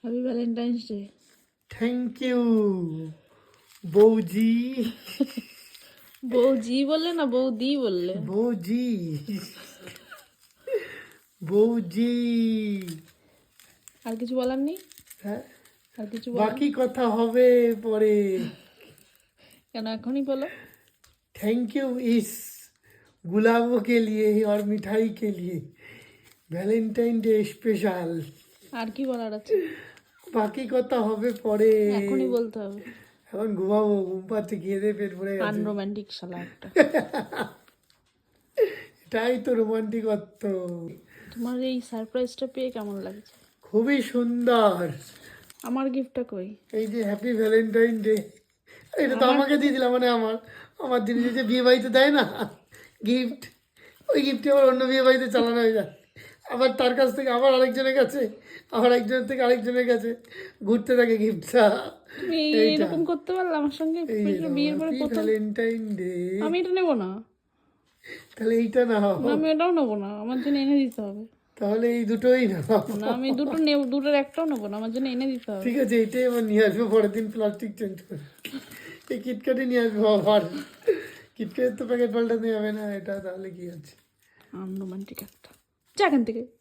Happy Valentine's day. Thank you বৌজি। বৌজি বললে না বৌদি বললে? বৌজি বৌজি। আর কিছু বলার নেই? হ্যাঁ, আর কিছু বলার বাকি নেই? কথা হবে পরে। কেন এখনই বলো। थैंक यू इस गुलाबों के लिए और मिठाई के लिए, ভ্যালেন্টাইন ডে স্পেশাল। আর কি বলার আছে? বাকি কথা হবে পরে, এখনই বলতে হবে। এখন ঘুমাবো, ঘুম পাচ্ছে, খেয়ে দিয়ে পেট ভরে গেছে। আনরোম্যান্টিক শালা একটা। এটাই তো রোমান্টিকত্ব। তোমার এই সারপ্রাইজটা পেয়ে কেমন লাগছে? খুবই সুন্দর। আমার গিফটটা কই? এই যে হ্যাপি ভ্যালেন্টাইন ডে, এটা তো আমার- আমাকে দিয়ে দিলাম, মানে আমার আমার জিনিস যে বিয়ে বাড়িতে দেয় না গিফট, ওই গিফটে আবার অন্য বিয়ে বাড়িতে চালানো হয়ে যায়, আবার তার কাছ থেকে আবার আরেকজনের কাছে, আবার একজনের থেকে আরেকজনের কাছে ঘুরতে থাকে গিফটটা। তুমি এইটা এরকম করতে পারলে আমার সঙ্গে? এই বিয়ের পরে প্রথম। Valentine day. আমি এটা নেবো না। তাহলে এইটা না না, আমি এটাও নেবো না, আমার জন্য এনে দিতে হবে। তাহলে এই দুটোই না। না, আমি দুটো নেব, দুটোর একটাও নেবো না, আমার জন্য এনে দিতে হবে। ঠিক আছে, এইটাই আমার নিয়ে আসবো পরের দিন, প্লাস্টিক চেঞ্জ করে এই কিটক্যাটই নিয়ে আসবো আবার। কিটক্যাটের তো প্যাকেট পাল্টাতে যাবে না, এটা তাহলে কি আছে? আনরোম্যান্টিক একটা। যা এখান থেকে।